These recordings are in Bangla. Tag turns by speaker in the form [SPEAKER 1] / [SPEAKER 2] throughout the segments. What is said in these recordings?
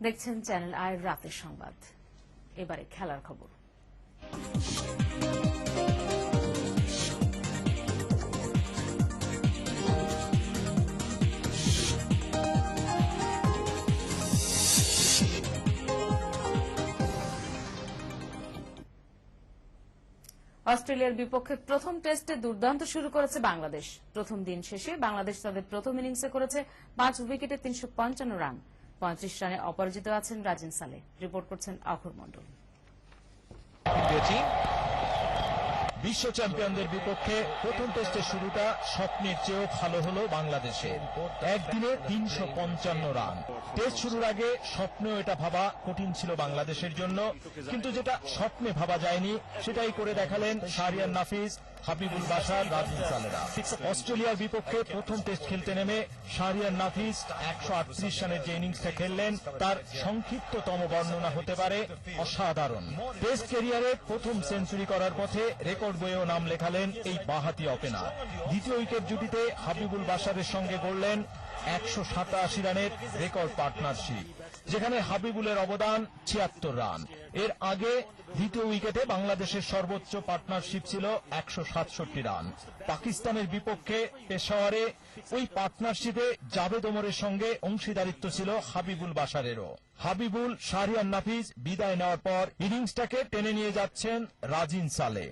[SPEAKER 1] দেখছেন চ্যানেল আয়ের রাতের সংবাদ। এবারে খেলার খবর। অস্ট্রেলিয়ার বিপক্ষে প্রথম টেস্টে দুর্দান্ত শুরু করেছে বাংলাদেশ। প্রথম দিন শেষে বাংলাদেশ তাদের প্রথম ইনিংসে করেছে 5 উইকেটে 355 রান। 35 রানে অপরাজিত আছেন রাজিন সালে। রিপোর্ট করছেন অখর মণ্ডল।
[SPEAKER 2] বিশ্ব চ্যাম্পিয়নদের বিপক্ষে প্রথম টেস্টের শুরুটা স্বপ্নের চেয়েও ভালো হলো বাংলাদেশের। একদিনে 355 রান। টেস্ট শুরুর আগে স্বপ্নেও এটা ভাবা কঠিন ছিল বাংলাদেশের জন্য, কিন্তু যেটা স্বপ্নে ভাবা যায়নি সেটাই করে দেখালেন শাহরিয়ার নাফিজ, হাবিবুল বাশার, রাজিন সালেরা। অস্ট্রেলিয়ার বিপক্ষে প্রথম টেস্ট খেলতে নেমে শাহরিয়ার নাফিজ 138 রানের যে ইনিংসটা খেললেন তার সংক্ষিপ্ততম বর্ণনা হতে পারে অসাধারণ। টেস্ট ক্যারিয়ারে প্রথম সেঞ্চুরি করার পথে রেকর্ড বইয়েও নাম লেখালেন এই বাঁহাতি ওপেনার। দ্বিতীয় উইকেট জুটিতে হাবিবুল বাশারের সঙ্গে গড়লেন 187 রানের রেকর্ড পার্টনারশিপ, যেখানে হাবিবুলের অবদান 76 রান। এর আগে দ্বিতীয় উইকেটে বাংলাদেশের সর্বোচ্চ পার্টনারশিপ ছিল 167 রান। পাকিস্তানের বিপক্ষে পেশাওয়ারে ওই পার্টনারশিপে জাভেদ ওমরের সঙ্গে অংশীদারিত্ব ছিল হাবিবুল বাশারেরও। হাবিবুল, শাহরিয়ার নাফিজ বিদায় নেওয়ার পর ইনিংসটাকে টেনে নিয়ে যাচ্ছেন রাজিন সালে।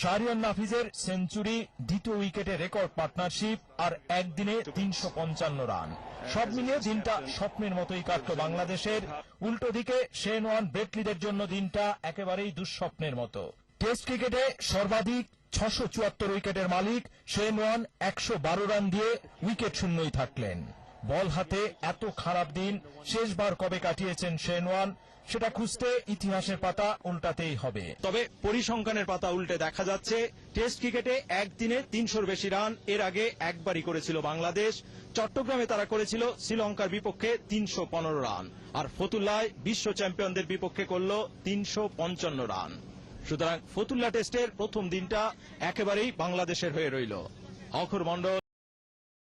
[SPEAKER 2] শাহরিয়ার নাফিজের সেঞ্চুরি, দ্বিতীয় উইকেটে রেকর্ড পার্টনারশিপ আর একদিনে 355 রান, সব মিলিয়ে দিনটা স্বপ্নের মতোই কাটল বাংলাদেশের। উল্টো দিকে শেন ওয়ান ব্রেটলিদের জন্য দিনটা একেবারেই দুঃস্বপ্নের মতো। টেস্ট ক্রিকেটে সর্বাধিক 674 উইকেটের মালিক শেন ওয়ান 112 রান দিয়ে উইকেট শূন্যই থাকলেন। বল হাতে এত খারাপ দিন শেষবার কবে কাটিয়েছেন শেন ওয়ান, সেটা খুঁজতে ইতিহাসের পাতা উল্টাতেই হবে। তবে পরিসংখ্যানের পাতা উল্টে দেখা যাচ্ছে টেস্ট ক্রিকেটে একদিনে 300-র বেশি রান এর আগে একবারই করেছিল বাংলাদেশ। চট্টগ্রামে তারা করেছিল শ্রীলঙ্কার বিপক্ষে 315 রান, আর ফতুল্লায় বিশ্ব চ্যাম্পিয়নদের বিপক্ষে করল 355 রান। সুতরাং ফতুল্লা টেস্টের প্রথম দিনটা একেবারেই বাংলাদেশের হয়ে রইল। অখর মণ্ডল,